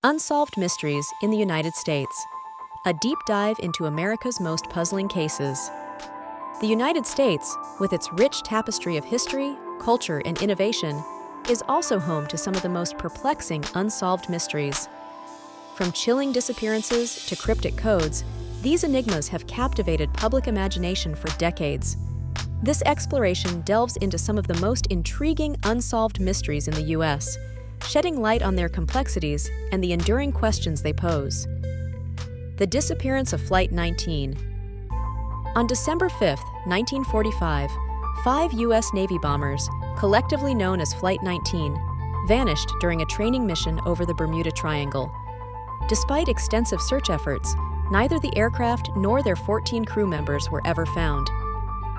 Unsolved Mysteries in the United States. A deep dive into America's most puzzling cases. The United States, with its rich tapestry of history, culture, and innovation, is also home to some of the most perplexing unsolved mysteries. From chilling disappearances to cryptic codes, these enigmas have captivated public imagination for decades. This exploration delves into some of the most intriguing unsolved mysteries in the U.S., shedding light on their complexities and the enduring questions they pose. The disappearance of Flight 19. On December 5, 1945, 5 U.S. Navy bombers, collectively known as Flight 19, vanished during a training mission over the Bermuda Triangle. Despite extensive search efforts, neither the aircraft nor their 14 crew members were ever found.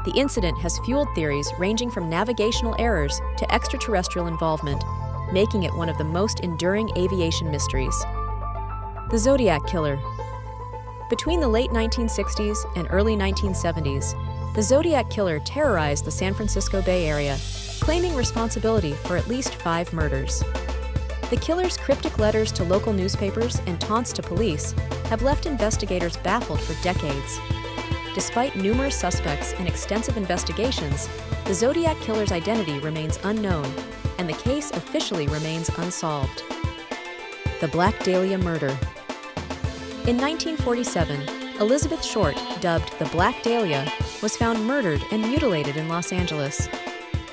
The incident has fueled theories ranging from navigational errors to extraterrestrial involvement, making it one of the most enduring aviation mysteries. The Zodiac Killer. Between the late 1960s and early 1970s, the Zodiac Killer terrorized the San Francisco Bay Area, claiming responsibility for at least 5 murders. The killer's cryptic letters to local newspapers and taunts to police have left investigators baffled for decades. Despite numerous suspects and extensive investigations, the Zodiac Killer's identity remains unknown, and the case officially remains unsolved. The Black Dahlia Murder. In 1947, Elizabeth Short, dubbed the Black Dahlia, was found murdered and mutilated in Los Angeles.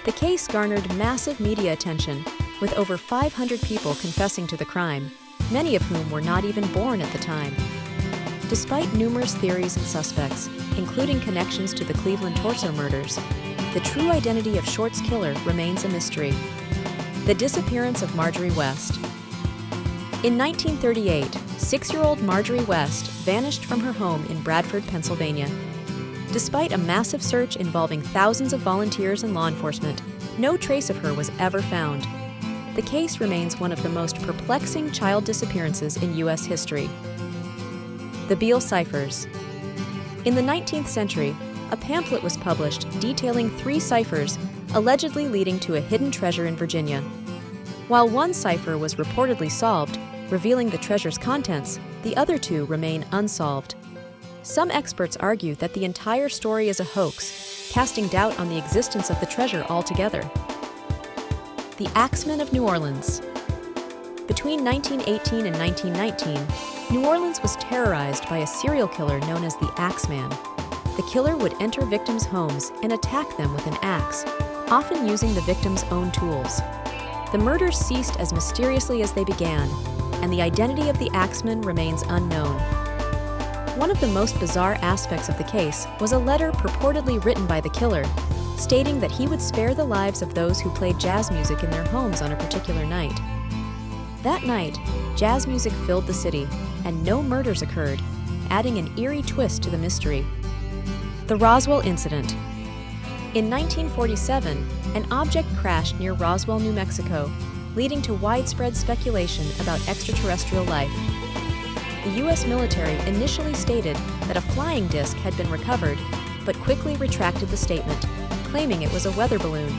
The case garnered massive media attention, with over 500 people confessing to the crime, many of whom were not even born at the time. Despite numerous theories and suspects, including connections to the Cleveland torso murders, the true identity of Short's killer remains a mystery. The disappearance of Marjorie West. In 1938, 6-year-old Marjorie West vanished from her home in Bradford, Pennsylvania. Despite a massive search involving thousands of volunteers and law enforcement, no trace of her was ever found. The case remains one of the most perplexing child disappearances in U.S. history. The Beale Ciphers. In the 19th century, a pamphlet was published detailing 3 ciphers allegedly leading to a hidden treasure in Virginia. While one cipher was reportedly solved, revealing the treasure's contents, the other 2 remain unsolved. Some experts argue that the entire story is a hoax, casting doubt on the existence of the treasure altogether. The Axeman of New Orleans. Between 1918 and 1919, New Orleans was terrorized by a serial killer known as the Axeman. The killer would enter victims' homes and attack them with an axe, often using the victims' own tools. The murders ceased as mysteriously as they began, and the identity of the Axeman remains unknown. One of the most bizarre aspects of the case was a letter purportedly written by the killer, stating that he would spare the lives of those who played jazz music in their homes on a particular night. That night, jazz music filled the city, and no murders occurred, adding an eerie twist to the mystery. The Roswell Incident. In 1947, an object crashed near Roswell, New Mexico, leading to widespread speculation about extraterrestrial life. The U.S. military initially stated that a flying disc had been recovered, but quickly retracted the statement, claiming it was a weather balloon.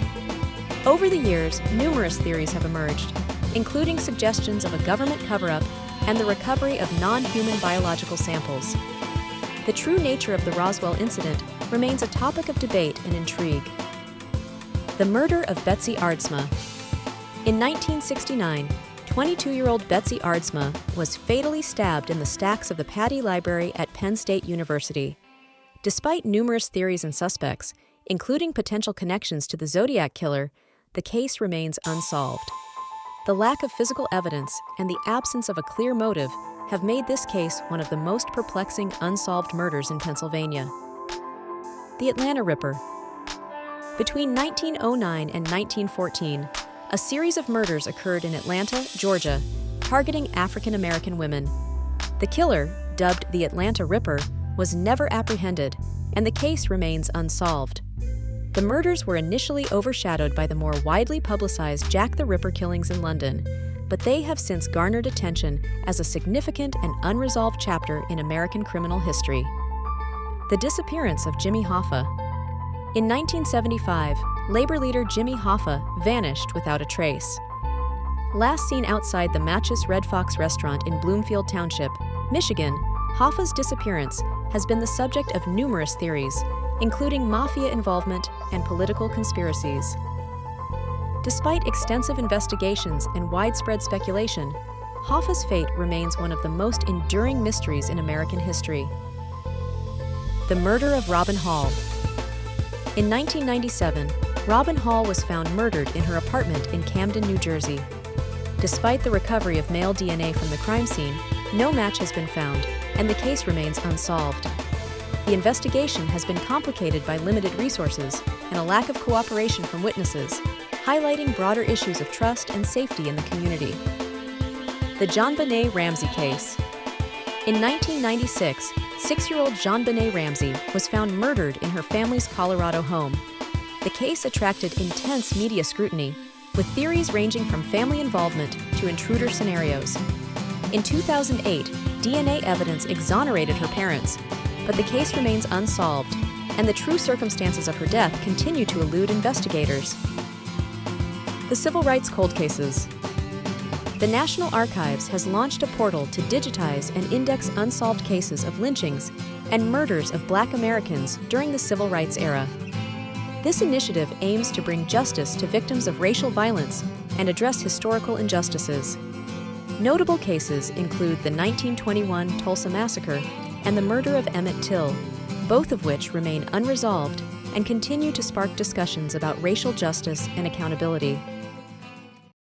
Over the years, numerous theories have emerged, including suggestions of a government cover-up and the recovery of non-human biological samples. The true nature of the Roswell incident remains a topic of debate and intrigue. The murder of Betsy Aardsma. In 1969, 22-year-old Betsy Aardsma was fatally stabbed in the stacks of the Patty Library at Penn State University. Despite numerous theories and suspects, including potential connections to the Zodiac Killer, the case remains unsolved. The lack of physical evidence and the absence of a clear motive have made this case one of the most perplexing unsolved murders in Pennsylvania. The Atlanta Ripper. Between 1909 and 1914, a series of murders occurred in Atlanta, Georgia, targeting African American women. The killer, dubbed the Atlanta Ripper, was never apprehended, and the case remains unsolved. The murders were initially overshadowed by the more widely publicized Jack the Ripper killings in London, but they have since garnered attention as a significant and unresolved chapter in American criminal history. The disappearance of Jimmy Hoffa. In 1975, labor leader Jimmy Hoffa vanished without a trace. Last seen outside the Matches Red Fox restaurant in Bloomfield Township, Michigan, Hoffa's disappearance has been the subject of numerous theories, including mafia involvement and political conspiracies. Despite extensive investigations and widespread speculation, Hoffa's fate remains one of the most enduring mysteries in American history. The murder of Robin Hall. In 1997, Robin Hall was found murdered in her apartment in Camden, New Jersey. Despite the recovery of male DNA from the crime scene, no match has been found, and the case remains unsolved. The investigation has been complicated by limited resources and a lack of cooperation from witnesses, highlighting broader issues of trust and safety in the community. The JonBenet Ramsey case. In 1996, 6-year-old JonBenet Ramsey was found murdered in her family's Colorado home. The case attracted intense media scrutiny, with theories ranging from family involvement to intruder scenarios. In 2008, DNA evidence exonerated her parents, but the case remains unsolved, and the true circumstances of her death continue to elude investigators. The civil rights cold cases. The National Archives has launched a portal to digitize and index unsolved cases of lynchings and murders of Black Americans during the civil rights era. This initiative aims to bring justice to victims of racial violence and address historical injustices. Notable cases include the 1921 Tulsa Massacre and the murder of Emmett Till, both of which remain unresolved and continue to spark discussions about racial justice and accountability.